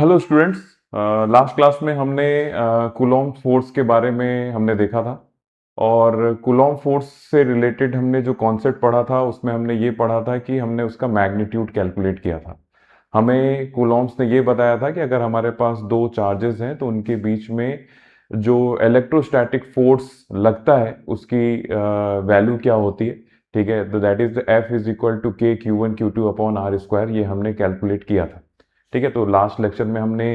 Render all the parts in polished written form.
Hello students. Last class में हमने Coulomb force के बारे में हमने देखा था। और कूलॉम फोर्स से रिलेटेड हमने जो कॉन्सेप्ट पढ़ा था उसमें हमने ये पढ़ा था कि हमने उसका मैग्नीट्यूड कैलकुलेट किया था। हमें कूलॉम्स ने ये बताया था कि अगर हमारे पास दो चार्जेस हैं तो उनके बीच में जो इलेक्ट्रोस्टैटिक फोर्स लगता है उसकी वैल्यू क्या होती है। ठीक है, तो that is F is equal to k q one q two upon r square, ये हमने कैलकुलेट किया था। ठीक है, तो लास्ट लेक्चर में हमने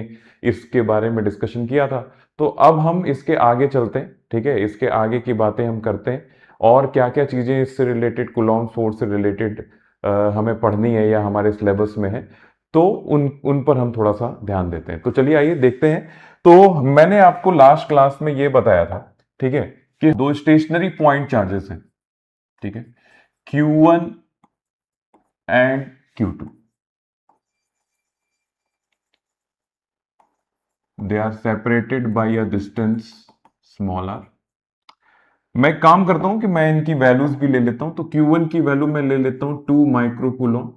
इसके बारे में डिस्कशन किया था। तो अब हम इसके आगे चलते हैं। ठीक है, इसके आगे की बातें हम करते हैं और क्या क्या चीजें इससे रिलेटेड, कूलॉम फोर्स से रिलेटेड हमें पढ़नी है या हमारे सिलेबस में है, तो उन उन पर हम थोड़ा सा ध्यान देते हैं। तो चलिए आइए देखते हैं। तो मैंने आपको लास्ट क्लास में ये बताया था, ठीक है, कि दो स्टेशनरी पॉइंट चार्जेस हैं। ठीक है, Q1 and Q2, they are separated by a distance small r। मैं काम करता हूं कि मैं इनकी वैल्यूज भी ले लेता हूं। तो Q1 की वैल्यू मैं ले लेता हूं 2 माइक्रो कूलोम।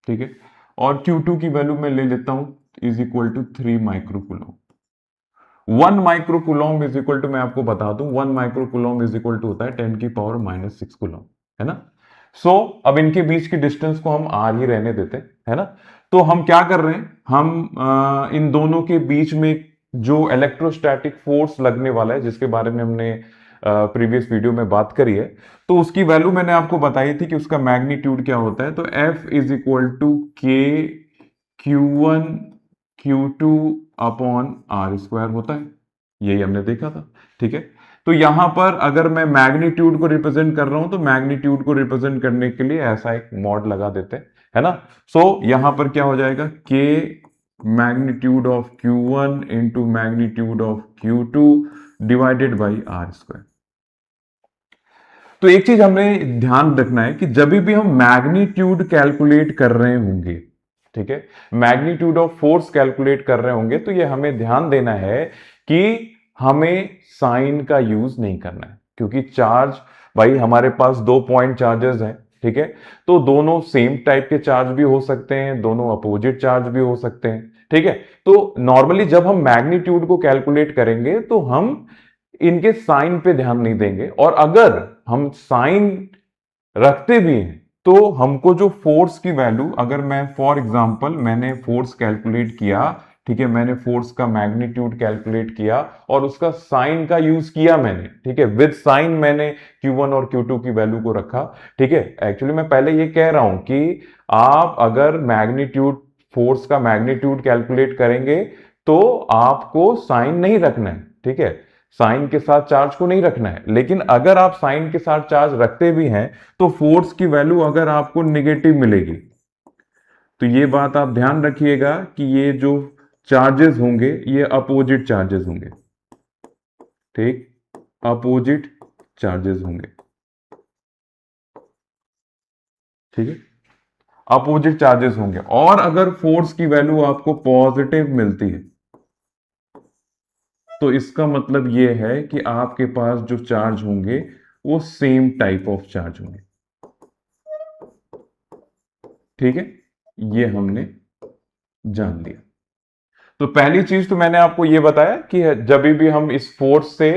ठीक है, और Q2 की वैल्यू मैं ले लेता हूं is equal to 3 micro coulomb. 1 micro coulomb is equal to, मैं आपको बता दूं, 1 micro coulomb is equal to होता है 10 की पावर माइनस 6 कूलोम, है ना। सो अब इनके बीच की डिस्टेंस को हम आर ही रहने देते हैं, है ना। तो हम क्या कर रहे हैं, हम इन दोनों के बीच में जो इलेक्ट्रोस्टैटिक फोर्स लगने वाला है, जिसके बारे में हमने प्रीवियस वीडियो में बात करी है, तो उसकी वैल्यू मैंने आपको बताई थी कि उसका मैग्नीट्यूड क्या होता है। तो F is equal to K Q1 Q2 upon r square होता है। यही हमने देखा था। ठीक है, तो यहां पर अगर मैं मैग्नीट्यूड को रिप्रेजेंट कर रहा हूं तो मैग्नीट्यूड को रिप्रेजेंट करने के लिए ऐसा एक मॉड लगा देते हैं, है ना। सो यहां पर क्या हो जाएगा, के magnitude of Q1 into magnitude of Q2 divided by r square. तो एक चीज हमें ध्यान रखना है कि जब भी हम मैग्नीट्यूड कैलकुलेट कर रहे होंगे, ठीक है, मैग्नीट्यूड ऑफ फोर्स कैलकुलेट कर रहे होंगे, तो ये हमें ध्यान देना है कि हमें साइन का यूज नहीं करना है। क्योंकि चार्ज, भाई हमारे पास दो पॉइंट चार्जेस हैं, ठीक है, तो दोनों सेम टाइप के चार्ज भी हो सकते हैं, दोनों अपोजिट चार्ज भी हो सकते हैं। ठीक है, तो नॉर्मली जब हम मैग्नीट्यूड को कैलकुलेट करेंगे तो हम इनके साइन पे ध्यान नहीं देंगे, और अगर हम साइन रखते भी हैं तो हमको जो फोर्स की वैल्यू, अगर मैं फॉर एग्जांपल मैंने फोर्स कैलकुलेट किया, ठीक है, मैंने फोर्स का मैग्नीट्यूड कैलकुलेट किया और उसका साइन का यूज किया मैंने, ठीक है, विद साइन मैंने Q1 और Q2 की वैल्यू को रखा। ठीक है, एक्चुअली मैं पहले ये कह रहा हूं कि आप अगर मैग्नीट्यूड, फोर्स का मैग्नीट्यूड कैलकुलेट करेंगे तो आपको साइन नहीं रखना है। ठीक है, साइन के साथ चार्ज को नहीं रखना है। लेकिन अगर आप साइन के साथ चार्ज रखते भी हैं तो फोर्स की वैल्यू अगर आपको निगेटिव मिलेगी, तो ये बात आप ध्यान रखिएगा कि ये जो चार्जेस होंगे ये अपोजिट चार्जेस होंगे। ठीक, अपोजिट चार्जेस होंगे। ठीक है, अपोजिट चार्जेस होंगे। और अगर फोर्स की वैल्यू आपको पॉजिटिव मिलती है तो इसका मतलब यह है कि आपके पास जो चार्ज होंगे वो सेम टाइप ऑफ चार्ज होंगे। ठीक है, ये हमने जान लिया। तो पहली चीज तो मैंने आपको यह बताया कि जब भी हम इस फोर्स से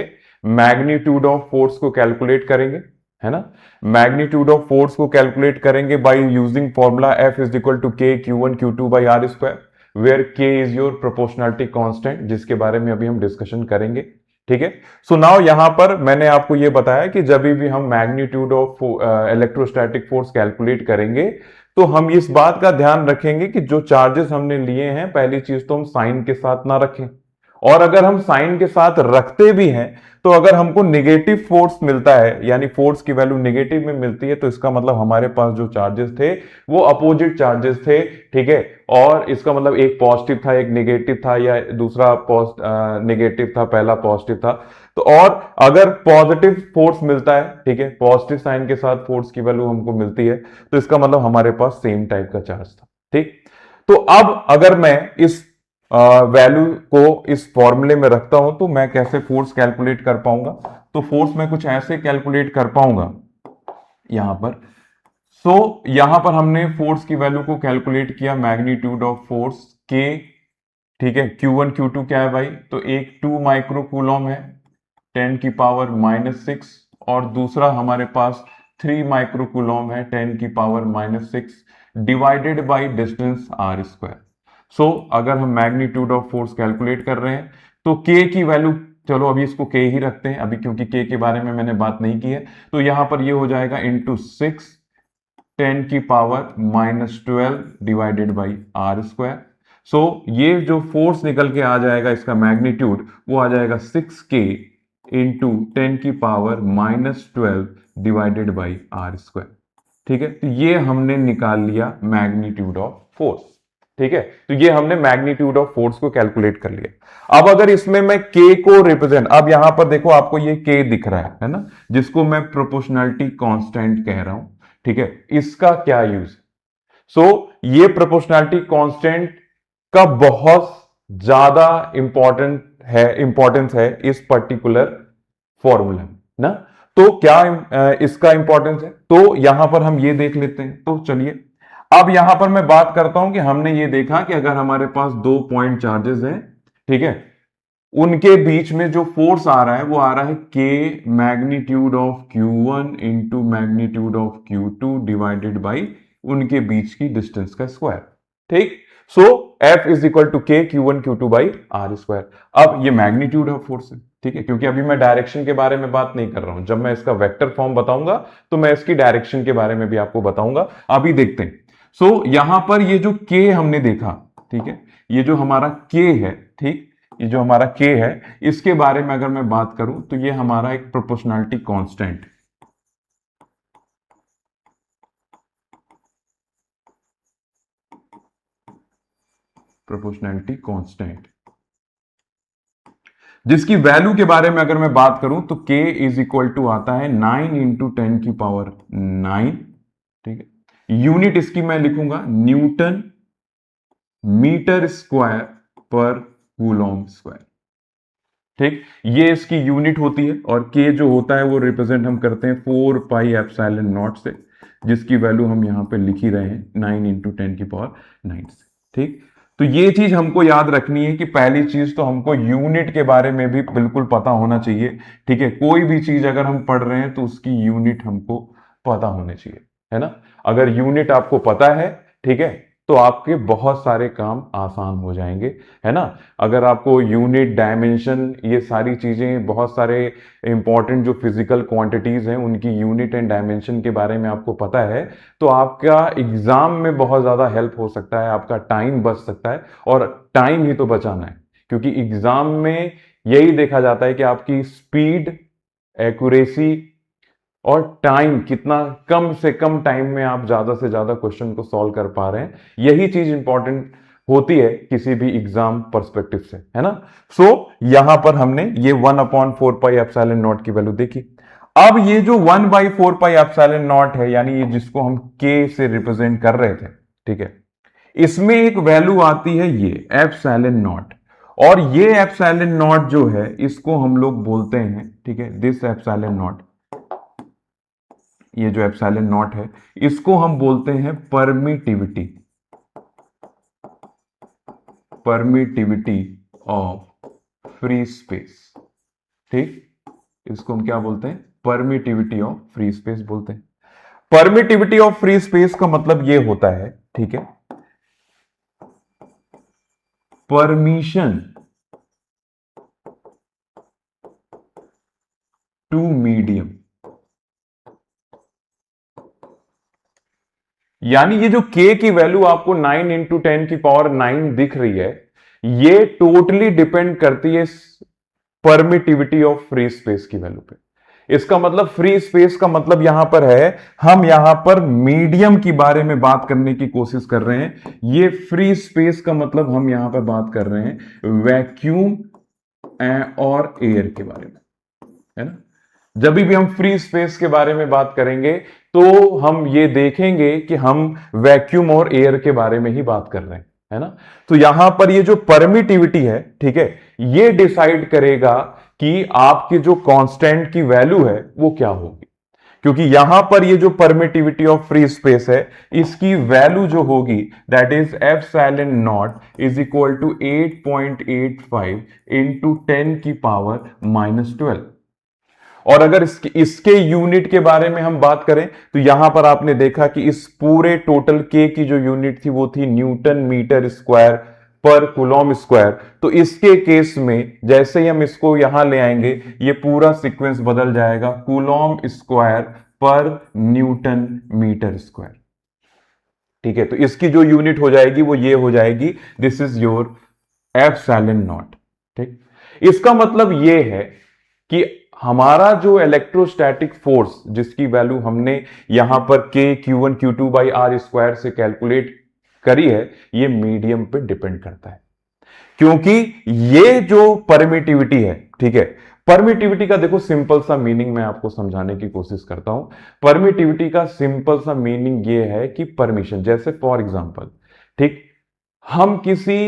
मैग्नीट्यूड ऑफ फोर्स को कैलकुलेट करेंगे, है ना, मैग्नीट्यूड ऑफ फोर्स को कैलकुलेट करेंगे by using formula F is equal to K Q1 Q2 by r square, where K is your proportionality constant, जिसके बारे में अभी हम डिस्कशन करेंगे। ठीक है, सो नाउ यहां पर मैंने आपको यह बताया कि जब भी हम magnitude of electrostatic force calculate करेंगे तो हम इस बात का ध्यान रखेंगे कि जो चार्जेस हमने लिए हैं, पहली चीज तो हम साइन के साथ ना रखें। और अगर हम साइन के साथ रखते भी हैं तो अगर हमको निगेटिव फोर्स मिलता है, यानी फोर्स की वैल्यू निगेटिव में मिलती है, तो इसका मतलब हमारे पास जो चार्जेस थे वो अपोजिट चार्जेस थे। ठीक है, और इसका मतलब एक पॉजिटिव था एक निगेटिव था, या दूसरा निगेटिव था पहला पॉजिटिव था। तो और अगर पॉजिटिव फोर्स मिलता है, ठीक है, पॉजिटिव साइन के साथ फोर्स की वैल्यू हमको मिलती है, तो इसका मतलब हमारे पास सेम टाइप का चार्ज था। ठीक, तो अब अगर मैं इस वैल्यू को इस फॉर्मूले में रखता हूं तो मैं कैसे फोर्स कैलकुलेट कर पाऊंगा। तो फोर्स मैं कुछ ऐसे कैलकुलेट कर पाऊंगा यहां पर। यहां पर हमने फोर्स की वैल्यू को कैलकुलेट किया, मैग्नीट्यूड ऑफ फोर्स के ठीक है। Q1 Q2 क्या है भाई, तो एक 2 माइक्रो कूलम है 10 की पावर -6 और दूसरा हमारे पास 3 माइक्रो कूलम है 10 की power -6 divided by distance r square. So अगर हम मैग्नीट्यूड ऑफ फोर्स कैलकुलेट कर रहे हैं तो k की वैल्यू, चलो अभी इसको k ही रखते हैं अभी क्योंकि k के बारे में मैंने बात नहीं की है, तो यहां पर ये हो जाएगा इंटू 6 10 की power -12 divided by r square. So ये जो फोर्स निकल के आ जाएगा इसका मैग्नीट्यूड वो आ जाएगा 6K इंटू 10 की power -12 divided by r square. ठीक है, तो ये हमने निकाल लिया मैग्नीट्यूड ऑफ फोर्स। ठीक है, तो ये हमने मैग्नीट्यूड ऑफ फोर्स को कैलकुलेट कर लिया। अब अगर इसमें मैं K को रिप्रेजेंट, अब यहां पर देखो आपको ये K दिख रहा है ना, जिसको मैं प्रोपोर्शनैलिटी कांस्टेंट कह रहा हूं। ठीक है, इसका क्या यूज है? सो ये प्रोपोर्शनैलिटी कांस्टेंट का बहुत ज्यादा इंपॉर्टेंस है इस पर्टिकुलर फॉर्मूला में ना। तो क्या इसका इंपॉर्टेंस है, तो यहां पर हम ये देख लेते हैं। तो चलिए अब यहां पर मैं बात करता हूं कि हमने ये देखा कि अगर हमारे पास 2 पॉइंट चार्जेस हैं, ठीक है, उनके बीच में जो फोर्स आ रहा है वो आ रहा है K magnitude of Q1 into magnitude of Q2 divided by उनके बीच की डिस्टेंस का स्क्वायर। ठीक, so F is equal to K Q1 Q2 by r square. अब ये मैग्नीट्यूड ऑफ फोर्स है, ठीक है, क्योंकि अभी मैं डायरेक्शन के बारे में बात नहीं कर रहा हूं। जब मैं इसका वेक्टर फॉर्म बताऊंगा तो मैं इसकी डायरेक्शन के बारे में भी आपको बताऊंगा। अभी देखते हैं। सो यहां पर ये जो K हमने देखा, ठीक है, ये जो हमारा K है, ठीक, ये जो हमारा K है, इसके बारे में अगर मैं बात करूं तो ये हमारा एक प्रोपोर्शनैलिटी कांस्टेंट, प्रोपोर्शनैलिटी कांस्टेंट जिसकी वैल्यू के बारे में अगर मैं बात करूं तो K इज इक्वल टू आता है 9 इंटू 10 की पावर 9। ठीक है, यूनिट इसकी मैं लिखूंगा न्यूटन मीटर स्क्वायर पर कूलॉम स्क्वायर। ठीक, ये इसकी यूनिट होती है और K जो होता है वो रिप्रेजेंट हम करते हैं 4 पाई एप्सिलॉन नॉट से, जिसकी वैल्यू हम यहां पे लिख ही रहे हैं 9 इंटू 10 की पावर 9 से। ठीक, तो ये चीज हमको याद रखनी है कि पहली चीज तो हमको यूनिट के बारे में भी बिल्कुल पता होना चाहिए। ठीक है, कोई भी चीज अगर हम पढ़ रहे हैं तो उसकी यूनिट हमको पता होनी चाहिए, है ना। अगर यूनिट आपको पता है, ठीक है, तो आपके बहुत सारे काम आसान हो जाएंगे, है ना। अगर आपको यूनिट, डायमेंशन, ये सारी चीजें, बहुत सारे इंपॉर्टेंट जो फिजिकल क्वांटिटीज हैं उनकी यूनिट एंड डायमेंशन के बारे में आपको पता है तो आपका एग्जाम में बहुत ज्यादा हेल्प हो सकता है, आपका टाइम बच सकता है। और टाइम ही तो बचाना है, क्योंकि एग्जाम में यही देखा जाता है कि आपकी स्पीड, एक्यूरेसी और टाइम, कितना कम से कम टाइम में आप ज्यादा से ज्यादा क्वेश्चन को सॉल्व कर पा रहे हैं, यही चीज इंपॉर्टेंट होती है किसी भी एग्जाम पर्सपेक्टिव से, है ना। सो यहां पर हमने ये 1/4 पाई एप्सिलॉन नॉट की वैल्यू देखी। अब ये जो 1/4 पाई एप्सिलॉन नॉट है, यानी ये जिसको हम K से रिप्रेजेंट कर रहे थे, ठीक है, इसमें एक वैल्यू आती है ये एप्सिलॉन नॉट, और ये एप्सिलॉन नॉट जो है इसको हम लोग बोलते हैं, ठीक है, दिस एप्सिलॉन नॉट, ये जो एप्सिलॉन नॉट है इसको हम बोलते हैं permittivity, permittivity of free space. ठीक, इसको हम क्या बोलते हैं, परमिटिविटी ऑफ फ्री स्पेस बोलते हैं। परमिटिविटी ऑफ फ्री स्पेस का मतलब ये होता है, ठीक है, परमिशन टू मीडियम, यानी ये जो K की वैल्यू आपको 9 इंटू 10 की पावर 9 दिख रही है, ये टोटली डिपेंड करती है परमिटिविटी ऑफ फ्री स्पेस की वैल्यू पे। इसका मतलब फ्री स्पेस का मतलब यहां पर है, हम यहां पर मीडियम की बारे में बात करने की कोशिश कर रहे हैं। ये फ्री स्पेस का मतलब हम यहां पर बात कर रहे हैं वैक्यूम और एयर के बारे में, है ना। जब भी हम फ्री स्पेस के बारे में बात करेंगे तो हम ये देखेंगे कि हम वैक्यूम और एयर के बारे में ही बात कर रहे हैं, है ना। तो यहां पर ये जो परमिटिविटी है, ठीक है, ये डिसाइड करेगा कि आपकी जो कांस्टेंट की वैल्यू है वो क्या होगी। क्योंकि यहां पर ये जो परमिटिविटी ऑफ फ्री स्पेस है, इसकी वैल्यू जो होगी that is epsilon naught is equal to 8.85 into 10 की पावर -12। और अगर इसके यूनिट के बारे में हम बात करें तो यहां पर आपने देखा कि इस पूरे टोटल के की जो यूनिट थी वो थी न्यूटन मीटर स्क्वायर पर कूलॉम स्क्वायर। तो इसके केस में जैसे ही हम इसको यहां ले आएंगे, ये पूरा सीक्वेंस बदल जाएगा, कूलॉम स्क्वायर पर न्यूटन मीटर स्क्वायर। ठीक है, तो इसकी जो यूनिट हो जाएगी वो ये हो जाएगी, this is your epsilon not. ठीक, इसका मतलब ये है कि हमारा जो इलेक्ट्रोस्टैटिक फोर्स जिसकी वैल्यू हमने यहां पर K Q1 Q2 by r square से कैलकुलेट करी है, ये मीडियम पे डिपेंड करता है। क्योंकि ये जो परमिटिविटी है, ठीक है, परमिटिविटी का देखो सिंपल सा मीनिंग मैं आपको समझाने की कोशिश करता हूं। परमिटिविटी का सिंपल सा मीनिंग ये है कि परमिशन, जैसे फॉर एग्जांपल, ठीक, हम किसी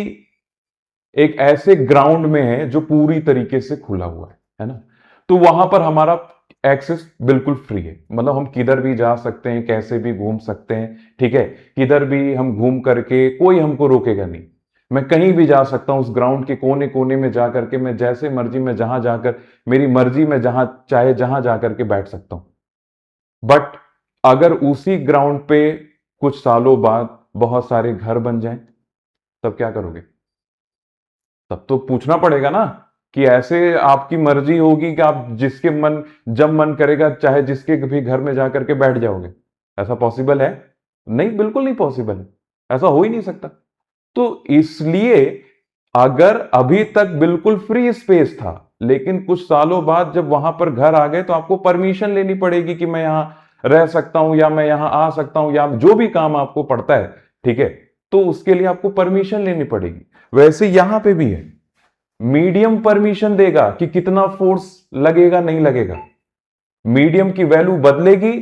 एक ऐसे ग्राउंड में है जो पूरी तरीके से खुला हुआ है ना, तो वहां पर हमारा एक्सेस बिल्कुल फ्री है, मतलब हम किधर भी जा सकते हैं, कैसे भी घूम सकते हैं। ठीक है, किधर भी हम घूम करके कोई हमको रोकेगा नहीं, मैं कहीं भी जा सकता हूं, उस ग्राउंड के कोने कोने में जा करके मैं जैसे मर्जी में जहां जाकर मेरी मर्जी में जहां चाहे जहां जाकर के बैठ सकता हूं। बट अगर उसी ग्राउंड पे कुछ सालों बाद बहुत सारे घर बन जाएं, तब क्या करोगे? तब तो पूछना पड़ेगा ना कि ऐसे आपकी मर्जी होगी कि आप जिसके मन जब मन करेगा चाहे जिसके भी घर में जाकर के बैठ जाओगे? ऐसा पॉसिबल है? नहीं, बिल्कुल नहीं पॉसिबल है, ऐसा हो ही नहीं सकता। तो इसलिए अगर अभी तक बिल्कुल फ्री स्पेस था, लेकिन कुछ सालों बाद जब वहां पर घर आ गए तो आपको परमिशन लेनी पड़ेगी कि मैं यहां रह सकता हूं या मैं यहां आ सकता हूं, या जो भी काम आपको पड़ता है, ठीक है, तो उसके लिए आपको परमिशन लेनी पड़ेगी। वैसे यहां पे भी है, मीडियम परमिशन देगा कि कितना फोर्स लगेगा नहीं लगेगा, मीडियम की वैल्यू बदलेगी,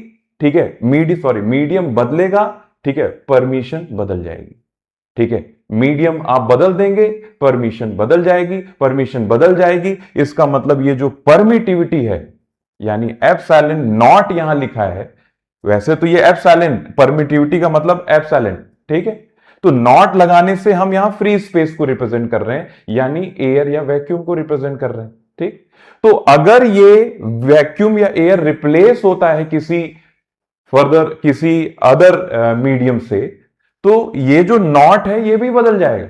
ठीक है, मीडियम बदलेगा, ठीक है, परमिशन बदल जाएगी। ठीक है, मीडियम आप बदल देंगे, परमिशन बदल जाएगी, परमिशन बदल जाएगी। इसका मतलब ये जो परमिटिविटी है, यानी एप्सिलॉन नॉट यहां लिखा है, वैसे तो ये एप्सिलॉन, परमिटिविटी का मतलब एप्सिलॉन, ठीक है, तो नॉट लगाने से हम यहां फ्री स्पेस को रिप्रेजेंट कर रहे हैं, यानी एयर या वैक्यूम को रिप्रेजेंट कर रहे हैं। ठीक, तो अगर ये वैक्यूम या एयर रिप्लेस होता है किसी फर्दर किसी अदर मीडियम से, तो ये जो नॉट है ये भी बदल जाएगा,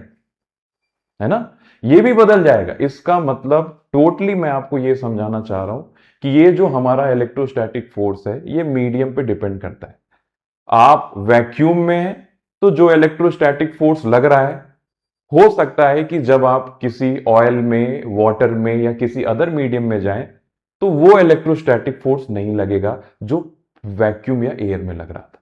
है ना, ये भी बदल जाएगा। इसका मतलब टोटली मैं आपको ये समझाना चाह रहा हूं कि ये जो हमारा इलेक्ट्रोस्टैटिक फोर्स है ये मीडियम पे डिपेंड करता है। आप वैक्यूम में हैं तो जो इलेक्ट्रोस्टैटिक फोर्स लग रहा है, हो सकता है कि जब आप किसी ऑयल में, वाटर में या किसी अदर मीडियम में जाएं तो वो इलेक्ट्रोस्टैटिक फोर्स नहीं लगेगा जो वैक्यूम या एयर में लग रहा था।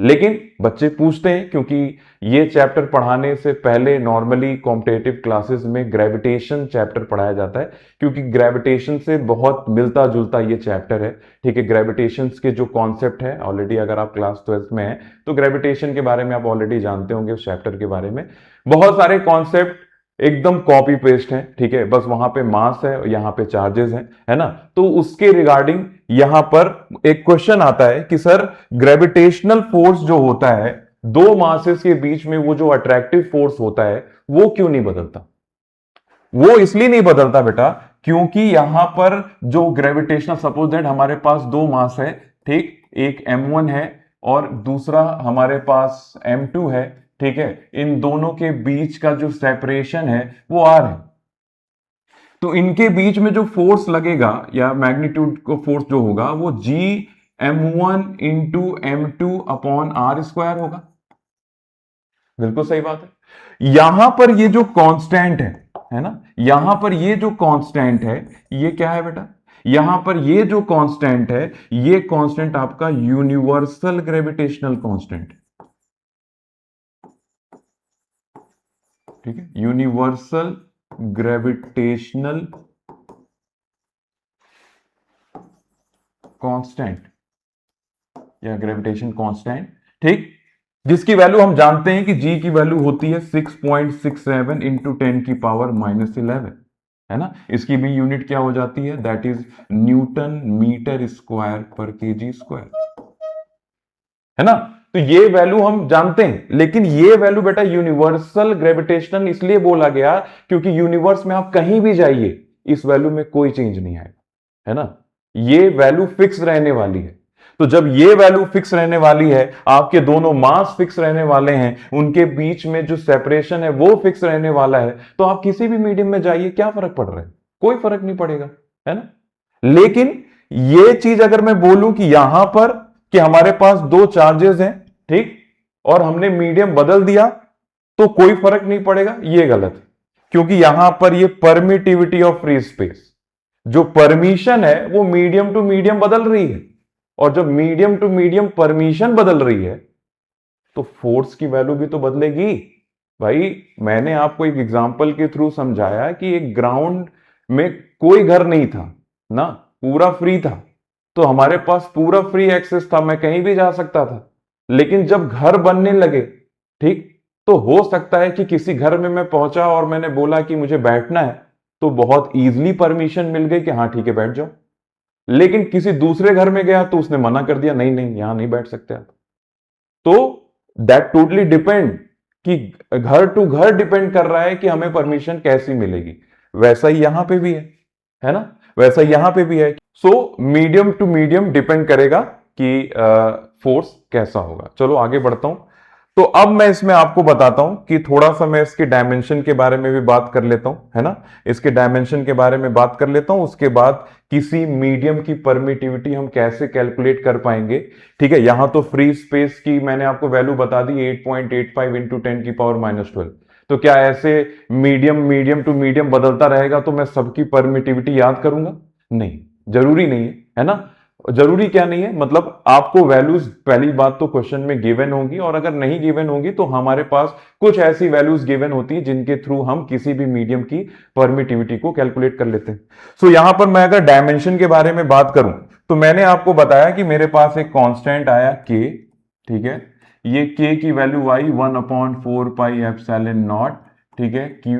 लेकिन बच्चे पूछते हैं, क्योंकि ये चैप्टर पढ़ाने से पहले नॉर्मली कॉम्पिटिटिव क्लासेस में ग्रेविटेशन चैप्टर पढ़ाया जाता है, क्योंकि ग्रेविटेशन से बहुत मिलता जुलता ये चैप्टर है। ठीक है, ग्रेविटेशन के जो कॉन्सेप्ट है, ऑलरेडी अगर आप क्लास 12 में हैं तो ग्रेविटेशन के बारे में आप ऑलरेडी जानते होंगे, उस चैप्टर के बारे में बहुत सारे कॉन्सेप्ट एकदम कॉपी पेस्ट है। ठीक है, बस वहां पे मास है और यहां पे चार्जेस हैं, है ना, तो उसके रिगार्डिंग यहां पर एक क्वेश्चन आता है कि सर ग्रेविटेशनल फोर्स जो होता है दो मासेस के बीच में, वो जो अट्रैक्टिव फोर्स होता है वो क्यों नहीं बदलता? वो इसलिए नहीं बदलता बेटा, क्योंकि यहां पर जो ग्रेविटेशनल, सपोज दैट हमारे पास दो मास है, ठीक, एक m1 है और दूसरा हमारे पास m2 है। ठीक है, इन दोनों के बीच का जो सेपरेशन है वो r है, तो इनके बीच में जो फोर्स लगेगा या मैग्नीट्यूड को फोर्स जो होगा वो Gm1 into m2 upon r square होगा। बिल्कुल सही बात है। यहां पर ये जो कांस्टेंट है ना, यहां पर ये जो कांस्टेंट है ये क्या है बेटा? यहां पर ये जो कांस्टेंट है, ये कांस्टेंट आपका यूनिवर्सल ग्रेविटेशनल कांस्टेंट, ठीक है, यूनिवर्सल ग्रेविटेशनल कांस्टेंट या ग्रेविटेशन कांस्टेंट, ठीक, जिसकी वैल्यू हम जानते हैं कि जी की वैल्यू होती है 6.67 इंटू 10 की पावर -11, है ना। इसकी भी यूनिट क्या हो जाती है, that is newton metre square पर केजी स्क्वायर, है ना। तो ये वैल्यू हम जानते हैं, लेकिन ये वैल्यू बेटा यूनिवर्सल ग्रेविटेशनल इसलिए बोला गया क्योंकि यूनिवर्स में आप कहीं भी जाइए इस वैल्यू में कोई चेंज नहीं आएगा, है ना। ये वैल्यू फिक्स रहने वाली है। तो जब ये वैल्यू फिक्स रहने वाली है, आपके दोनों मास फिक्स रहने वाले हैं, उनके बीच में जो सेपरेशन है वो फिक्स रहने वाला है, तो आप किसी भी मीडियम में जाइए, क्या फर्क पड़ रहा है, कोई फर्क नहीं पड़ेगा, है ना। लेकिन ये चीज अगर मैं बोलूं कि यहां पर कि हमारे पास दो चार्जेस हैं, ठीक, और हमने मीडियम बदल दिया तो कोई फर्क नहीं पड़ेगा, ये गलत है। क्योंकि यहां पर ये परमिटिविटी ऑफ फ्री स्पेस, जो परमिशन है वो मीडियम टू मीडियम बदल रही है, और जब मीडियम टू मीडियम परमिशन बदल रही है तो फोर्स की वैल्यू भी तो बदलेगी। भाई मैंने आपको एक एग्जांपल के थ्रू समझाया कि एक ग्राउंड में कोई घर नहीं था ना, पूरा फ्री था, तो हमारे पास पूरा फ्री एक्सेस था, मैं कहीं भी जा सकता था। लेकिन जब घर बनने लगे, ठीक, तो हो सकता है कि किसी घर में मैं पहुंचा और मैंने बोला कि मुझे बैठना है, तो बहुत इजीली परमिशन मिल गई कि हाँ ठीक है बैठ जाओ। लेकिन किसी दूसरे घर में गया तो उसने मना कर दिया, नहीं नहीं यहां नहीं बैठ सकते आप। तो दैट टोटली डिपेंड कि घर टू घर डिपेंड कर रहा है कि हमें परमिशन कैसी मिलेगी। वैसा ही यहां पे भी है ना, वैसा यहां पे भी है। So medium to medium depend करेगा कि फोर्स कैसा होगा। चलो आगे बढ़ता हूं। तो अब मैं इसमें आपको बताता हूं कि थोड़ा सा मैं इसके डायमेंशन के बारे में भी बात कर लेता हूं, है ना। इसके डायमेंशन के बारे में बात कर लेता हूं, उसके बाद किसी मीडियम की परमिटिविटी हम कैसे कैलकुलेट कर पाएंगे। ठीक है, यहां तो फ्री स्पेस की मैंने आपको वैल्यू बता दी 8.85 इंटू 10⁻⁻12। तो क्या ऐसे मीडियम मीडियम टू मीडियम बदलता रहेगा तो मैं सबकी परमिटिविटी याद करूंगा? नहीं, जरूरी नहीं है ना। जरूरी क्या नहीं है, मतलब आपको वैल्यूज पहली बात तो क्वेश्चन में गिवन होंगी, और अगर नहीं गिवन होंगी तो हमारे पास कुछ ऐसी वैल्यूज गिवन होती है जिनके थ्रू हम किसी भी मीडियम की परमिटिविटी को कैलकुलेट कर लेते हैं। सो यहां पर मैं अगर डायमेंशन के बारे में बात करूं तो मैंने आपको बताया कि मेरे पास एक कांस्टेंट आया k, ठीक है। ये k की वैल्यू आई 1/4πε0, ठीक है, कि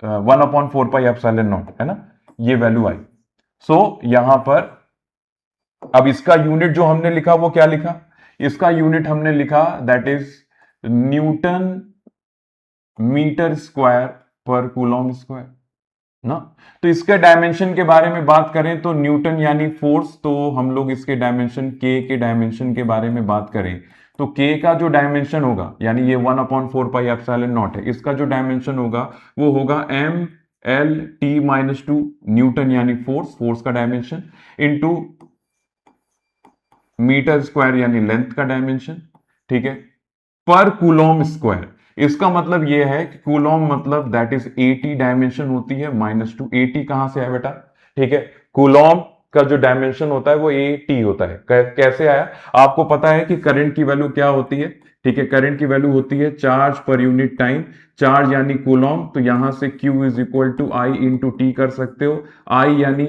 1/4πε0, है ना, ये वैल्यू आई। सो यहां पर अब इसका यूनिट जो हमने लिखा वो क्या लिखा, इसका यूनिट हमने लिखा that is newton metre square पर कूलॉम स्क्वायर ना। तो इसके डायमेंशन के बारे में बात करें तो न्यूटन यानी फोर्स, तो हम लोग इसके डायमेंशन के डायमेंशन के बारे में बात करें तो k का जो डायमेंशन होगा, यानी ये 1/4πε0 है, इसका जो डायमेंशन होगा वो होगा mL/t-2 न्यूटन यानी फोर्स का डायमेंशन, इंटू मीटर स्क्वायर यानी लेंथ का डायमेंशन, ठीक है, पर कूलॉम स्क्वायर। इसका मतलब यह है कि कूलॉम मतलब दैट इज 80 डायमेंशन होती है -2। 80 कहां से आया बेटा, ठीक है, कूलॉम का जो डायमेंशन होता है वो 80 होता है। कैसे आया, आपको पता है कि करंट की वैल्यू क्या होती है, ठीक है, करंट की वैल्यू होती है चार्ज पर यूनिट टाइम, चार्ज यानी कूलॉम, तो यहां से Q is equal to I into t कर सकते हो, I यानी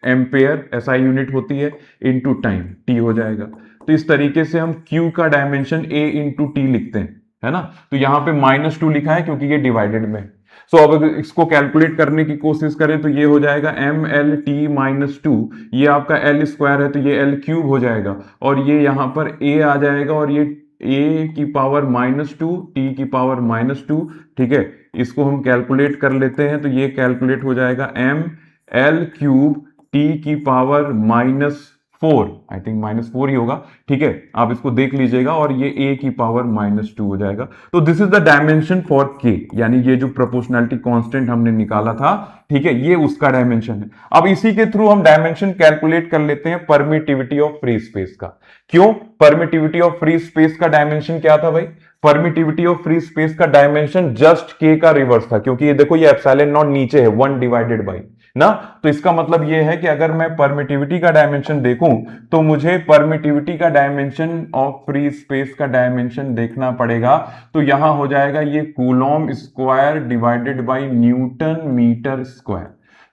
एम्पेयर, SI यूनिट होती है, इंटू टाइम T हो जाएगा। तो इस तरीके से हम Q का डायमेंशन A इंटू टी लिखते हैं, है ना। तो यहां पे -2 लिखा है क्योंकि ये डिवाइडेड में। सो अब इसको कैलकुलेट करने की कोशिश करें तो ये हो जाएगा mL/t-2, ये आपका L स्क्वायर है तो ये L क्यूब हो जाएगा, और ये यहां पर A आ जाएगा, और ये A की पावर -2 T की पावर -2, ठीक है। इसको हम कैलकुलेट कर लेते हैं तो ये कैलकुलेट हो जाएगा mL³ T की पावर -4, आई थिंक -4 ही होगा, ठीक है, आप इसको देख लीजिएगा, और ये A की पावर -2 हो जाएगा। तो this is the dimension for K, यानी ये जो प्रोपोर्शनैलिटी कांस्टेंट हमने निकाला था, ठीक है, ये उसका डायमेंशन है। अब इसी के थ्रू हम डायमेंशन कैलकुलेट कर लेते हैं परमिटिविटी ऑफ फ्री स्पेस का। क्यों, परमिटिविटी ऑफ फ्री स्पेस का डायमेंशन क्या था भाई, परमिटिविटी ऑफ फ्री स्पेस का डायमेंशन जस्ट K का रिवर्स था, क्योंकि ये देखो ये एप्सिलॉन नॉट नीचे है 1 डिवाइडेड बाई ना। तो इसका मतलब ये है कि अगर मैं परमिटिविटी का डायमेंशन देखूं तो मुझे परमिटिविटी का डायमेंशन ऑफ फ्री स्पेस का डायमेंशन देखना पड़ेगा। तो यहां हो जाएगा ये coulomb square divided by newton metre square.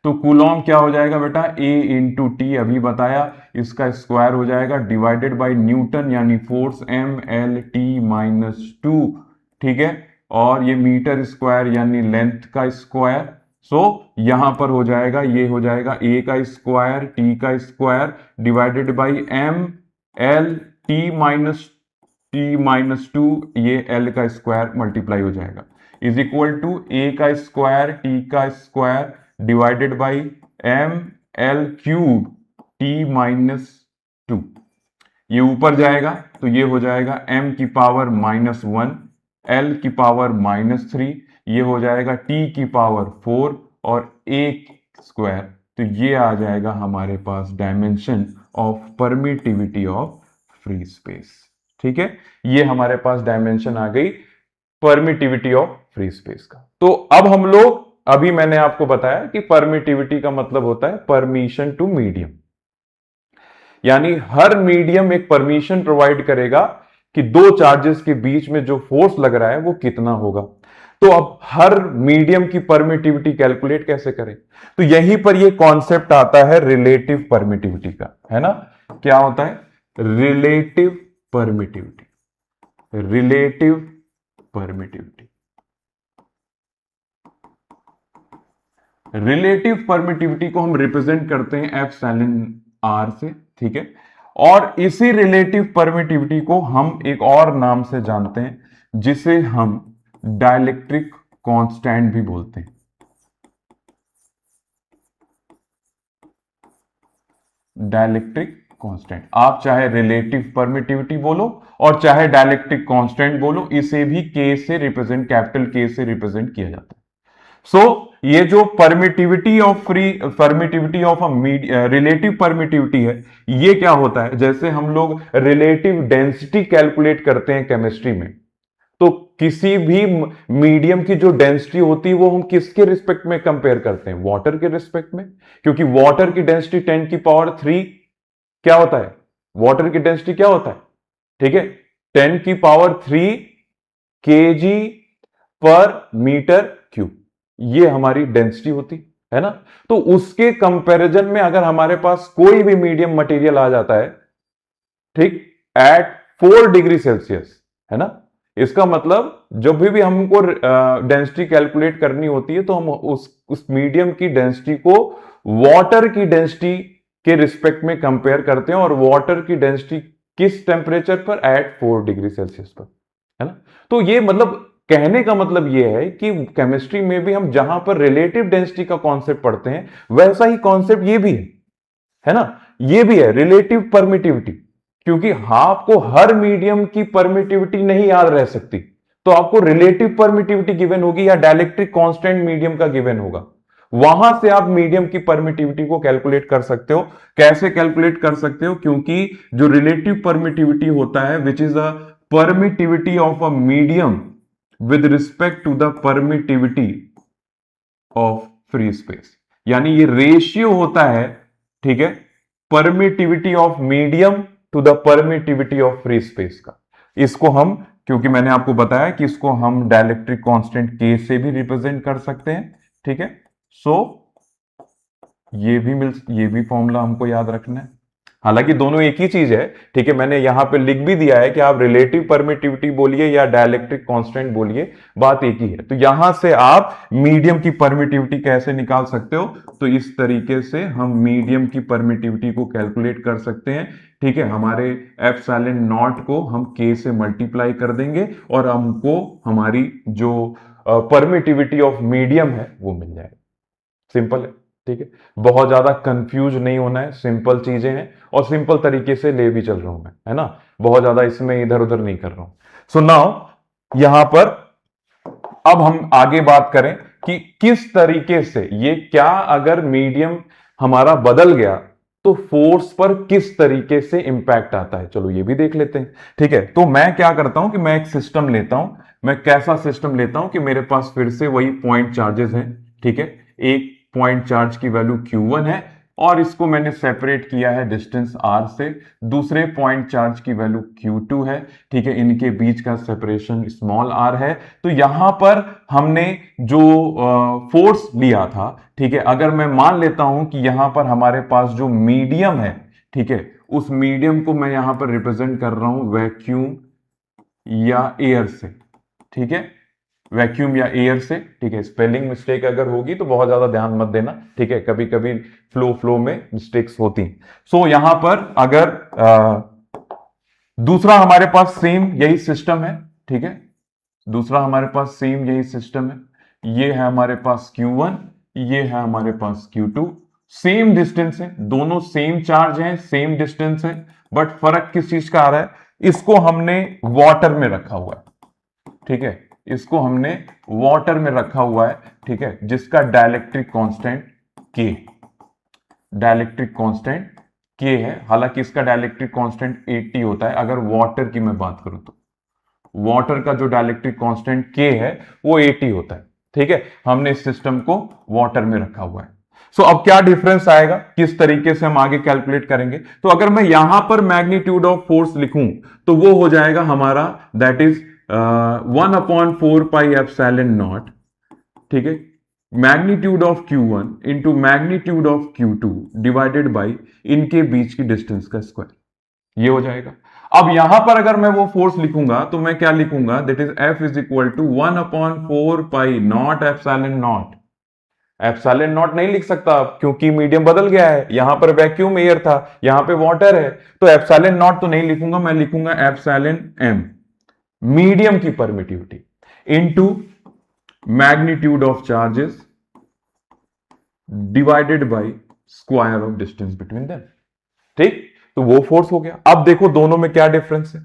तो कूलॉम क्या हो जाएगा बेटा, A इंटू टी, अभी बताया, इसका स्क्वायर हो जाएगा डिवाइडेड बाय न्यूटन यानी फोर्स mL/t-2, ठीक है, और ये मीटर स्क्वायर यानी लेंथ का स्क्वायर। सो यहां पर हो जाएगा, ये हो जाएगा a का स्क्वायर टी का square divided by M L T minus two, ये l का स्क्वायर मल्टीप्लाई हो जाएगा, इज इक्वल टू a का स्क्वायर टी का square divided by M L cube t-2। ये ऊपर जाएगा तो ये हो जाएगा m की पावर -1 l की पावर -3, ये हो जाएगा t की पावर 4 और a स्क्वायर, तो ये आ जाएगा हमारे पास dimension of permittivity of free space. ठीक है, ये हमारे पास डायमेंशन आ गई परमिटिविटी ऑफ फ्री स्पेस का। तो अब हम लोग, अभी मैंने आपको बताया कि परमिटिविटी का मतलब होता है परमिशन टू मीडियम, यानी हर मीडियम एक परमिशन प्रोवाइड करेगा कि दो चार्जेस के बीच में जो फोर्स लग रहा है वो कितना होगा। तो अब हर मीडियम की परमिटिविटी कैलकुलेट कैसे करें, तो यहीं पर ये कॉन्सेप्ट आता है रिलेटिव परमिटिविटी का, है ना। क्या होता है relative permittivity, relative permittivity, relative permittivity को हम रिप्रेजेंट करते हैं एप्सिलॉन आर से। ठीक है, और इसी रिलेटिव परमिटिविटी को हम एक और नाम से जानते हैं जिसे हम डाइलेक्ट्रिक कांस्टेंट भी बोलते हैं। डाइलेक्ट्रिक कांस्टेंट, आप चाहे रिलेटिव परमिटिविटी बोलो और चाहे डाइलेक्ट्रिक कांस्टेंट बोलो, इसे भी के से रिप्रेजेंट, कैपिटल के से रिप्रेजेंट किया जाता है। सो ये जो परमिटिविटी ऑफ रिलेटिव परमिटिविटी है, ये क्या होता है, जैसे हम लोग रिलेटिव डेंसिटी कैलकुलेट करते हैं केमिस्ट्री में, तो किसी भी मीडियम की जो डेंसिटी होती है वो हम किसके रिस्पेक्ट में कंपेयर करते हैं, वाटर के रिस्पेक्ट में, क्योंकि वाटर की डेंसिटी 10⁻³ क्या होता है, वाटर की डेंसिटी क्या होता है, ठीक है, 10⁻³ kg पर मीटर क्यूब, ये हमारी डेंसिटी होती है ना। तो उसके कंपैरिजन में अगर हमारे पास कोई भी मीडियम मटेरियल आ जाता है, ठीक, एट 4 डिग्री सेल्सियस, है ना, इसका मतलब जब भी हमको डेंसिटी कैलकुलेट करनी होती है तो हम उस मीडियम की डेंसिटी को वाटर की डेंसिटी के रिस्पेक्ट में कंपेयर करते हैं, और वाटर की डेंसिटी किस टेम्परेचर पर, एट 4 डिग्री सेल्सियस पर, है ना। तो ये मतलब कहने का मतलब ये है कि केमिस्ट्री में भी हम जहां पर रिलेटिव डेंसिटी का कॉन्सेप्ट पढ़ते हैं, वैसा ही कॉन्सेप्ट ये भी है ना, ये भी है रिलेटिव परमिटिविटी, क्योंकि आपको हर मीडियम की परमिटिविटी नहीं याद रह सकती, तो आपको रिलेटिव परमिटिविटी गिवन होगी या डाइलेक्ट्रिक कांस्टेंट मीडियम का गिवन होगा, वहां से आप मीडियम की परमिटिविटी को कैलकुलेट कर सकते हो। कैसे कैलकुलेट कर सकते हो, क्योंकि जो रिलेटिव परमिटिविटी होता है which is a permittivity of a medium with respect to the permittivity of free space, यानी ये रेशियो होता है, ठीक है, permittivity of medium to the permittivity of free space का। इसको हम, क्योंकि मैंने आपको बताया कि इसको हम डाइलेक्ट्रिक कांस्टेंट के से भी रिप्रेजेंट कर सकते हैं, ठीक है। सो ये भी फॉर्मूला हमको याद रखना है, हालांकि दोनों एक ही चीज है, ठीक है, मैंने यहां पे लिख भी दिया है कि आप रिलेटिव परमिटिविटी बोलिए या डाइलेक्ट्रिक कांस्टेंट बोलिए, बात एक ही है। तो यहां से आप मीडियम की परमिटिविटी कैसे निकाल सकते हो, तो इस तरीके से हम मीडियम की परमिटिविटी को कैलकुलेट कर सकते हैं, ठीक है। हमारे एप्सिलॉन नॉट को हम के से मल्टीप्लाई कर देंगे और हमको हमारी जो परमिटिविटी ऑफ मीडियम है वो मिल जाएगी। सिंपल है, ठीक है, बहुत ज्यादा कंफ्यूज नहीं होना है, सिंपल चीजें हैं और सिंपल तरीके से ले भी चल रहा हूं मैं, है ना, बहुत ज्यादा इसमें इधर उधर नहीं कर रहा हूं। सो नाउ यहां पर अब हम आगे बात करें कि किस तरीके से ये, क्या अगर मीडियम हमारा बदल गया तो फोर्स पर किस तरीके से इंपैक्ट आता है, चलो ये भी देख लेते हैं, ठीक है। तो मैं क्या करता हूं कि मैं एक सिस्टम लेता हूं, मैं कैसा सिस्टम लेता हूं कि मेरे पास फिर से वही पॉइंट चार्जेस हैं, ठीक है, एक पॉइंट चार्ज की वैल्यू Q1 है और इसको मैंने सेपरेट किया है डिस्टेंस R से, दूसरे पॉइंट चार्ज की वैल्यू Q2 है, ठीक है, इनके बीच का सेपरेशन स्मॉल r है। तो यहां पर हमने जो फोर्स लिया था, ठीक है, अगर मैं मान लेता हूं कि यहां पर हमारे पास जो मीडियम है, ठीक है, उस मीडियम को मैं यहां पर रिप्रेजेंट कर रहा हूं वैक्यूम या एयर से, ठीक है, वैक्यूम या एयर से, ठीक है। स्पेलिंग मिस्टेक अगर होगी तो बहुत ज्यादा ध्यान मत देना, ठीक है, कभी कभी फ्लो में मिस्टेक्स होती। सो यहां पर अगर दूसरा हमारे पास सेम यही सिस्टम है, ठीक है, दूसरा हमारे पास सेम यही सिस्टम है। ये है हमारे पास Q1, ये है हमारे पास Q2, सेम डिस्टेंस है, दोनों सेम चार्ज हैं, सेम डिस्टेंस है, बट फर्क किस चीज का आ रहा है, इसको हमने वाटर में रखा हुआ है, ठीक है, इसको हमने वाटर में रखा हुआ है, ठीक है, जिसका dielectric constant K, dielectric constant K है। हालांकि इसका डाइलेक्ट्रिक कांस्टेंट 80 होता है अगर वाटर की मैं बात करूं तो, वाटर का जो डाइलेक्ट्रिक कांस्टेंट K है वो 80 होता है, ठीक है। हमने इस सिस्टम को वाटर में रखा हुआ है। सो अब क्या डिफरेंस आएगा, किस तरीके से हम आगे कैलकुलेट करेंगे, तो अगर मैं यहां पर मैग्नीट्यूड ऑफ फोर्स लिखूं तो वो हो जाएगा हमारा, दैट इज 1/4πε0, ठीक है, magnitude of Q1 into magnitude of Q2 divided by इनके बीच की डिस्टेंस का स्क्वायर, ये हो जाएगा। अब यहां पर अगर मैं वो फोर्स लिखूंगा तो मैं क्या लिखूंगा, that is F is equal to 1/4π0 epsilon nought नहीं लिख सकता अब, क्योंकि मीडियम बदल गया है, यहां पर वैक्यूम एयर था, यहां पे वाटर है, तो एप्सिलॉन नॉट तो नहीं लिखूंगा, मैं लिखूंगा एप्सिलॉन m, मीडियम की permittivity, into magnitude of charges divided by square of distance between them, ठीक। तो वो फोर्स हो गया। अब देखो दोनों में क्या डिफरेंस है,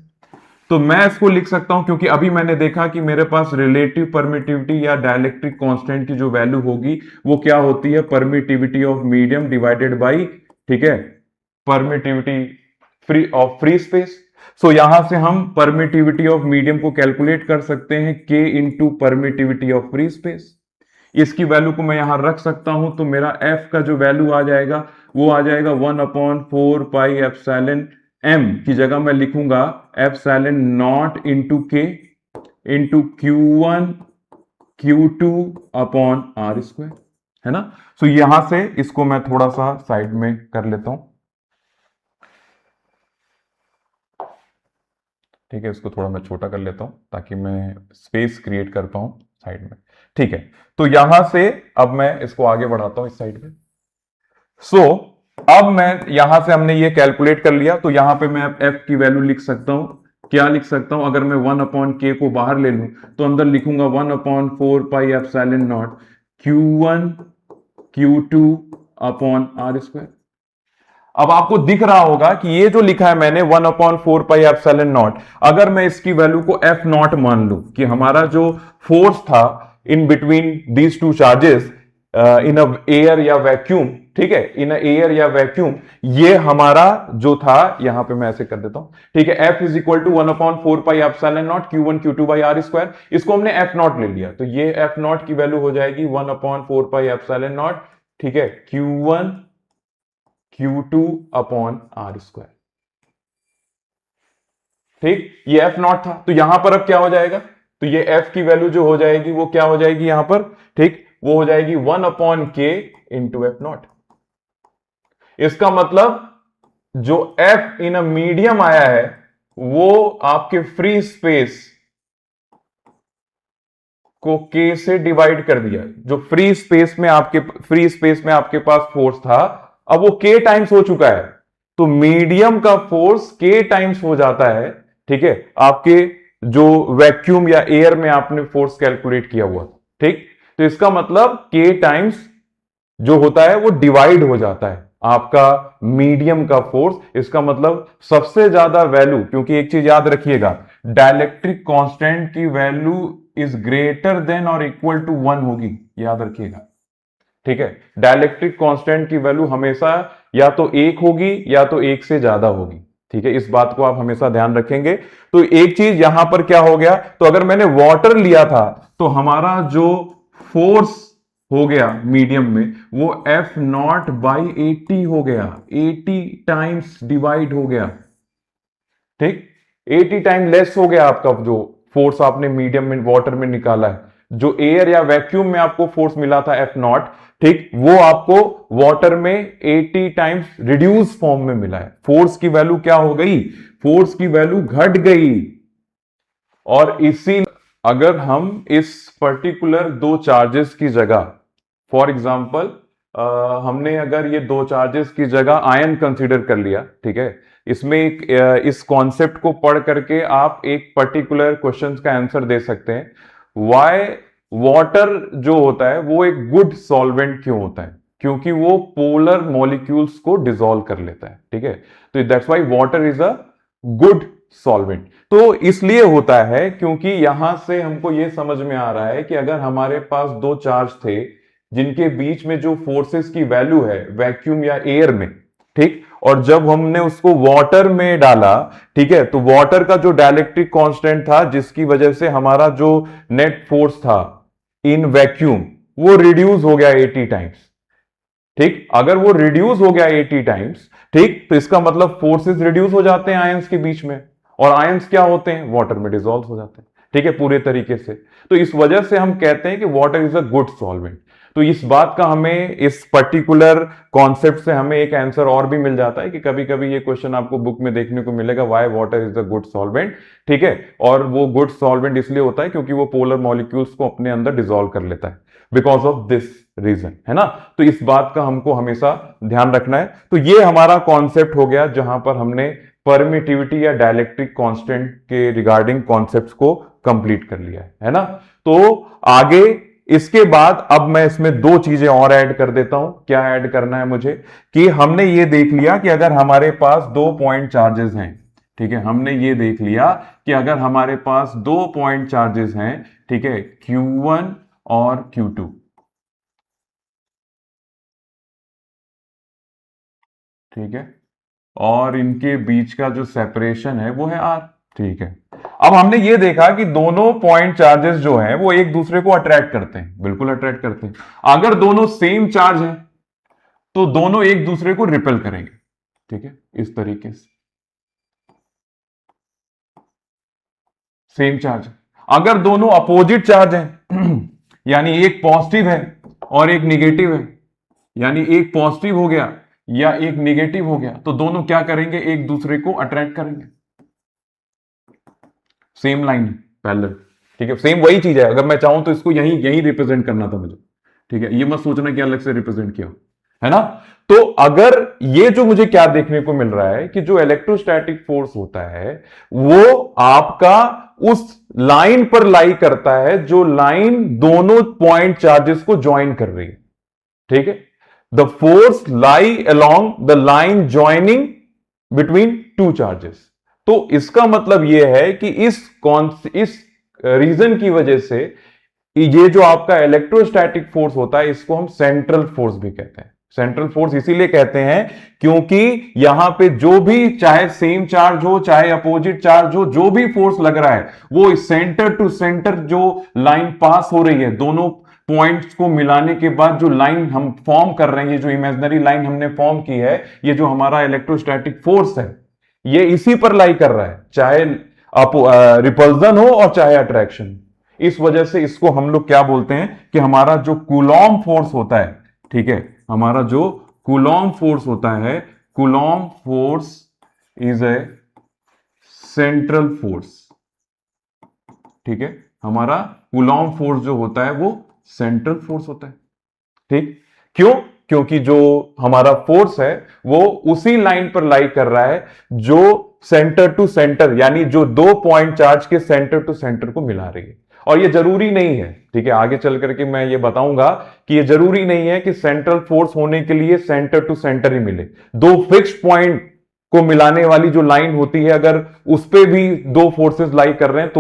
तो मैं इसको लिख सकता हूं, क्योंकि अभी मैंने देखा कि मेरे पास रिलेटिव परमिटिविटी या डाइलेक्ट्रिक कांस्टेंट की जो वैल्यू होगी वो क्या होती है, permittivity of medium divided by, ठीक है, परमिटिविटी ऑफ फ्री स्पेस। सो यहां से हम परमिटिविटी ऑफ मीडियम को कैलकुलेट कर सकते हैं K into permittivity of free space. इसकी वैल्यू को मैं यहां रख सकता हूं, तो मेरा F का जो वैल्यू आ जाएगा वो आ जाएगा 1/4πε m की जगह मैं लिखूंगा epsilon not into K into Q1 Q2 upon R square, है ना। सो यहां से इसको मैं थोड़ा सा साइड में कर लेता हूं, ठीक है, इसको थोड़ा मैं छोटा कर लेता हूं ताकि मैं स्पेस क्रिएट कर पाऊं साइड में, ठीक है। तो यहां से अब मैं इसको आगे बढ़ाता हूं इस साइड में। सो अब मैं यहां से हमने ये कैलकुलेट कर लिया, तो यहां पे मैं F की वैल्यू लिख सकता हूं, क्या लिख सकता हूं, अगर मैं 1/K को बाहर ले लूं तो अंदर लिखूंगा 1/4πε0 Q1 Q2 upon R square. अब आपको दिख रहा होगा कि ये जो लिखा है मैंने 1/4πε0, अगर मैं इसकी वैल्यू को F0 मान लूं कि हमारा जो फोर्स था in between these two charges in a air या वैक्यूम, ठीक है, इन एयर या वैक्यूम, ये हमारा जो था, यहां पे मैं ऐसे कर देता हूं, ठीक है, F is equal to 1/4πε0 Q1 Q2 by R square, इसको हमने F0 ले लिया, तो ये F0 की वैल्यू हो जाएगी 1/4πε0, ठीक है, Q1 Q2 upon R square, ठीक, ये F0 था। तो यहां पर अब क्या हो जाएगा, तो ये F की वैल्यू जो हो जाएगी वो क्या हो जाएगी यहां पर, ठीक, वो हो जाएगी 1/K इंटू F0। इसका मतलब जो F इन अ मीडियम आया है वो आपके फ्री स्पेस को K से डिवाइड कर दिया, जो फ्री स्पेस में आपके पास फोर्स था अब वो K टाइम्स हो चुका है, तो मीडियम का फोर्स K टाइम्स हो जाता है, ठीक है, आपके जो वैक्यूम या एयर में आपने फोर्स कैलकुलेट किया हुआ, ठीक। तो इसका मतलब K टाइम्स जो होता है वो डिवाइड हो जाता है आपका मीडियम का फोर्स। इसका मतलब सबसे ज्यादा वैल्यू, क्योंकि एक चीज याद रखिएगा, डाइलेक्ट्रिक कांस्टेंट की वैल्यू इज ग्रेटर देन और इक्वल टू 1 होगी, याद रखिएगा, ठीक है। डाइलेक्ट्रिक कांस्टेंट की वैल्यू हमेशा या तो 1 होगी या तो 1 से ज्यादा होगी, ठीक है, इस बात को आप हमेशा ध्यान रखेंगे। तो एक चीज यहां पर क्या हो गया, तो अगर मैंने वाटर लिया था तो हमारा जो फोर्स हो गया मीडियम में वो F0 बाई 80 हो गया, 80 टाइम्स डिवाइड हो गया, ठीक, 80 टाइम लेस हो गया आपका जो फोर्स आपने मीडियम में वाटर में निकाला है। जो एयर या वैक्यूम में आपको फोर्स मिला था F0, ठीक, वो आपको वाटर में 80 टाइम्स रिड्यूस फॉर्म में मिला है। फोर्स की वैल्यू क्या हो गई, फोर्स की वैल्यू घट गई, और इसी अगर हम इस पर्टिकुलर दो चार्जेस की जगह, फॉर एग्जाम्पल हमने अगर ये दो चार्जेस की जगह आयन कंसीडर कर लिया, ठीक है, इसमें एक इस कॉन्सेप्ट को पढ़ करके आप एक पर्टिकुलर क्वेश्चंस का आंसर दे सकते हैं। वाई वाटर जो होता है वो एक गुड सॉल्वेंट क्यों होता है? क्योंकि वो पोलर मॉलिक्यूल्स को डिसॉल्व कर लेता है, ठीक है। तो that's why water is a good solvent. तो इसलिए होता है क्योंकि यहां से हमको यह समझ में आ रहा है कि अगर हमारे पास दो चार्ज थे जिनके बीच में जो फोर्सेस की वैल्यू है वैक्यूम या एयर में, ठीक, और जब हमने उसको वाटर में डाला, ठीक है, तो वाटर का जो डाइलेक्ट्रिक कांस्टेंट था जिसकी वजह से हमारा जो नेट फोर्स था इन वैक्यूम वो रिड्यूस हो गया 80 टाइम्स, ठीक। अगर वो रिड्यूस हो गया 80 टाइम्स, ठीक, तो इसका मतलब फोर्सेस रिड्यूस हो जाते हैं आयंस के बीच में, और आयंस क्या होते हैं? वाटर में डिसॉल्व हो जाते हैं, ठीक है, पूरे तरीके से। तो इस वजह से हम कहते हैं कि water is a good solvent. तो इस बात का हमें इस पर्टिकुलर कॉन्सेप्ट से हमें एक आंसर और भी मिल जाता है कि कभी कभी ये क्वेश्चन आपको बुक में देखने को मिलेगा, why water is a good solvent, ठीक है। और वो गुड सॉल्वेंट इसलिए होता है क्योंकि वो पोलर मॉलिक्यूल्स को अपने अंदर डिसॉल्व कर लेता है, बिकॉज ऑफ दिस रीजन, है ना। तो इस बात का हमको हमेशा ध्यान रखना है। तो ये हमारा कॉन्सेप्ट हो गया जहां पर हमने परमिटिविटी या डाइलेक्ट्रिक कांस्टेंट के रिगार्डिंग कॉन्सेप्ट्स को कंप्लीट कर लिया है ना। तो आगे इसके बाद अब मैं इसमें दो चीजें और ऐड कर देता हूं। क्या ऐड करना है मुझे? कि हमने ये देख लिया कि अगर हमारे पास दो पॉइंट चार्जेस हैं, ठीक है, हमने ये देख लिया कि अगर हमारे पास दो पॉइंट चार्जेस हैं, ठीक है, Q1 और Q2, ठीक है, और इनके बीच का जो सेपरेशन है वो है R, ठीक है। अब हमने ये देखा कि दोनों पॉइंट चार्जेस जो हैं वो एक दूसरे को अट्रैक्ट करते हैं, बिल्कुल अट्रैक्ट करते हैं। अगर दोनों सेम चार्ज हैं तो दोनों एक दूसरे को रिपेल करेंगे, ठीक है, इस तरीके से। Same charge. अगर दोनों अपोजिट चार्ज हैं यानी एक पॉजिटिव है और एक निगेटिव है, यानी एक पॉजिटिव हो गया या एक निगेटिव हो गया, तो दोनों क्या करेंगे? एक दूसरे को अट्रैक्ट करेंगे। सेम लाइन पैरेलल, ठीक है, सेम वही चीज है। अगर मैं चाहूं तो इसको यहीं यहीं रिप्रेजेंट करना था मुझे, ठीक है, ये मत सोचना कि अलग से रिप्रेजेंट किया, है ना। तो अगर ये जो मुझे क्या देखने को मिल रहा है कि जो इलेक्ट्रोस्टैटिक फोर्स होता है वो आपका उस लाइन पर लाई करता है जो लाइन दोनों पॉइंट चार्जेस को ज्वाइन कर रही है, ठीक है। The force lie along the line joining between two charges. तो इसका मतलब यह है कि इस रीजन की वजह से ये जो आपका इलेक्ट्रोस्टैटिक फोर्स होता है इसको हम सेंट्रल फोर्स भी कहते हैं। सेंट्रल फोर्स इसीलिए कहते हैं क्योंकि यहां पे जो भी, चाहे सेम चार्ज हो चाहे अपोजिट चार्ज हो, जो भी फोर्स लग रहा है वो सेंटर टू सेंटर जो लाइन पास हो रही है, दोनों पॉइंट्स को मिलाने के बाद जो लाइन हम फॉर्म कर रहे हैं, ये जो इमेजिनरी लाइन हमने फॉर्म की है, ये जो हमारा इलेक्ट्रोस्टैटिक फोर्स है ये इसी पर लाई कर रहा है, चाहे रिपल्जन हो और चाहे अट्रैक्शन। इस वजह से इसको हम लोग क्या बोलते हैं कि हमारा जो कूलॉम फोर्स होता है, ठीक है, हमारा जो कूलॉम फोर्स होता है, Coulomb force is a central force, ठीक है। हमारा कूलॉम फोर्स जो होता है वो सेंट्रल फोर्स होता है, ठीक। क्यों? क्योंकि जो हमारा फोर्स है वो उसी लाइन पर लाई कर रहा है जो सेंटर टू सेंटर, यानी जो दो पॉइंट चार्ज के सेंटर टू सेंटर को मिला रही है। और ये जरूरी नहीं है, ठीक है, आगे चल करके मैं ये बताऊंगा कि ये जरूरी नहीं है कि सेंट्रल फोर्स होने के लिए सेंटर टू सेंटर ही मिले। दो फिक्स्ड पॉइंट को मिलाने वाली जो लाइन होती है, अगर उस पे भी दो फोर्सेस लाई कर रहे हैं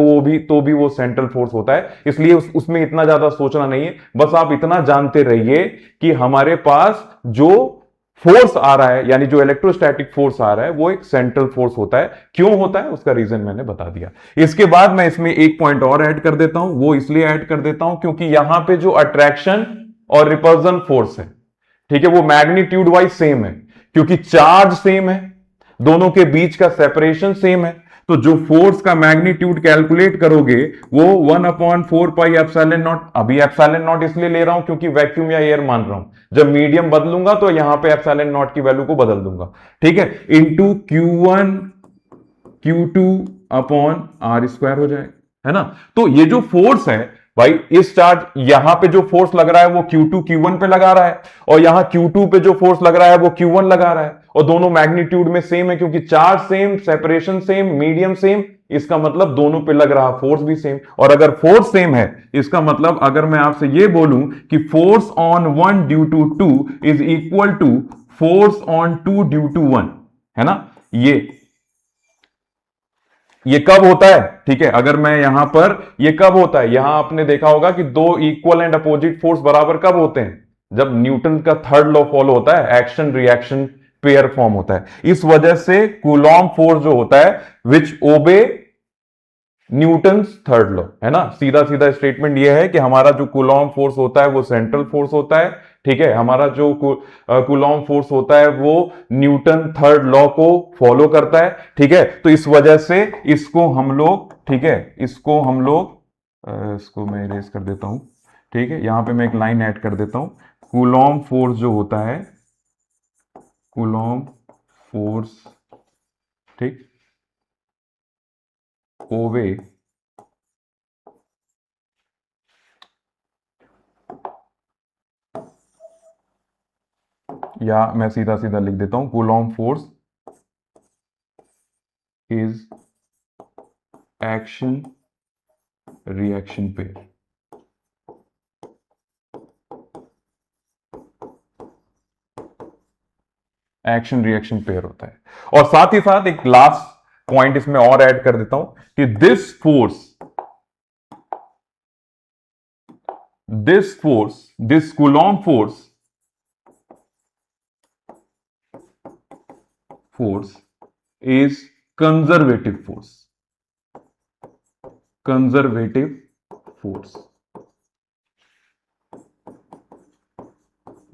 तो भी वो सेंट्रल फोर्स होता है। इसलिए उसमें इतना ज्यादा सोचना नहीं है, बस आप इतना जानते रहिए कि हमारे पास जो फोर्स आ रहा है, यानी जो इलेक्ट्रोस्टैटिक फोर्स आ रहा है वो एक सेंट्रल फोर्स होता है। क्यों होता है उसका रीजन मैंने बता दिया। इसके बाद मैं इसमें एक पॉइंट और ऐड कर देता हूं, वो इसलिए ऐड कर देता हूं क्योंकि यहां पे जो अट्रैक्शन और रिपल्जन फोर्स है, ठीक है, वो मैग्नीट्यूड वाइज सेम है क्योंकि चार्ज सेम है, दोनों के बीच का सेपरेशन सेम है। तो जो फोर्स का मैग्नीट्यूड कैलकुलेट करोगे वो 1/4 पाई एप्सिलॉन नॉट, अभी एप्सिलॉन नॉट इसलिए ले रहा हूं क्योंकि वैक्यूम या एयर मान रहा हूं, जब मीडियम बदलूंगा तो यहां पे एप्सिलॉन नॉट की वैल्यू को बदल दूंगा, ठीक है, into Q1 Q2 upon R² हो जाएगा, है ना। तो ये जो फोर्स है भाई, इस चार्ज यहां पे जो फोर्स लग रहा है वो Q2 Q1 पे लगा रहा है, और यहां Q2 पे जो फोर्स लग रहा है वो Q1 लगा रहा है, और दोनों मैग्नीट्यूड में सेम है, क्योंकि charge same, separation same, medium same, इसका मतलब दोनों पे लग रहा फोर्स भी सेम। और अगर फोर्स सेम है, इसका मतलब अगर मैं आपसे ये बोलूं कि force on 1 due to 2 is equal to force on 2 due to 1, है ना। ये कब होता है, ठीक है, अगर मैं यहां पर, ये कब होता है, यहां आपने देखा होगा कि दो इक्वल एंड अपोजिट फोर्स बराबर कब होते हैं, जब न्यूटन का थर्ड लॉ फॉलो होता है, एक्शन रिएक्शन पेयर फॉर्म होता है। इस वजह से कूलॉम फोर्स जो होता है विच ओबे न्यूटन थर्ड लॉ, है ना। सीधा सीधा स्टेटमेंट यह है कि हमारा जो कूलॉम फोर्स होता है वो सेंट्रल फोर्स होता है, ठीक है। हमारा जो कूलॉम फोर्स होता है वो न्यूटन थर्ड लॉ को फॉलो करता है, ठीक है। तो इस वजह से इसको हम लोग, ठीक है, इसको हम लोग, इसको मैं इरेज कर देता हूं, ठीक है। यहां पे मैं एक लाइन ऐड कर देता हूं। कूलॉम फोर्स जो होता है, कूलॉम फोर्स, ठीक, ओवे या मैं सीधा सीधा लिख देता हूं, Coulomb force is action reaction pair. Action reaction pair होता है। और साथ ही साथ एक लास्ट पॉइंट इसमें और ऐड कर देता हूं कि this Coulomb force is conservative force.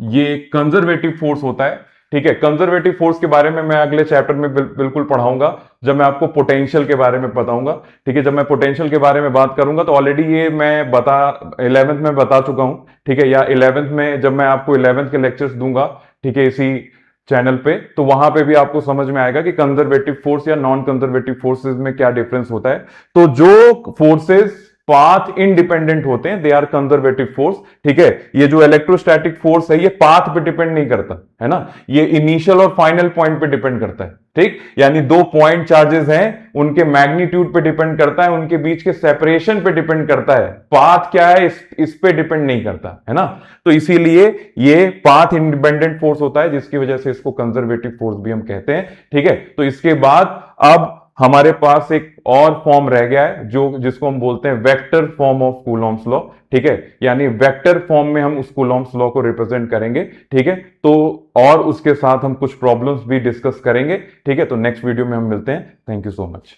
ये कंजर्वेटिव फोर्स होता है, ठीक है। कंजर्वेटिव फोर्स के बारे में मैं अगले चैप्टर में बिल्कुल पढ़ाऊंगा, जब मैं आपको पोटेंशियल के बारे में बताऊंगा, ठीक है। जब मैं पोटेंशियल के बारे में बात करूंगा तो ऑलरेडी ये मैं 11th में बता चुका हूं, ठीक है, या 11th में जब मैं आपको 11th के लेक्चर्स दूंगा, ठीक है, इसी चैनल पे, तो वहां पे भी आपको समझ में आएगा कि कंजर्वेटिव फोर्स या नॉन कंजर्वेटिव फोर्सेस में क्या डिफरेंस होता है। तो जो फोर्सेस पाथ इंडिपेंडेंट होते हैं दे आर कंजर्वेटिव फोर्स, ठीक है। ये जो इलेक्ट्रोस्टैटिक फोर्स है ये पाथ पे डिपेंड नहीं करता, है ना, ये इनिशियल और फाइनल पॉइंट पे डिपेंड करता है, ठीक। यानी दो पॉइंट चार्जेस हैं, उनके मैग्नीट्यूड पे डिपेंड करता है, उनके बीच के सेपरेशन पे डिपेंड करता है, पाथ क्या है इस पे डिपेंड नहीं करता, है ना। तो इसीलिए ये पाथ इंडिपेंडेंट फोर्स होता है, जिसकी वजह से इसको कंजर्वेटिव फोर्स भी हम कहते हैं, ठीक है। तो इसके बाद अब हमारे पास एक और फॉर्म रह गया है जिसको हम बोलते हैं vector form of Coulomb's law, ठीक है। यानी वेक्टर फॉर्म में हम उस कूलॉम्स लॉ को रिप्रेजेंट करेंगे, ठीक है। तो और उसके साथ हम कुछ प्रॉब्लम्स भी डिस्कस करेंगे, ठीक है। तो नेक्स्ट वीडियो में हम मिलते हैं। Thank you so much.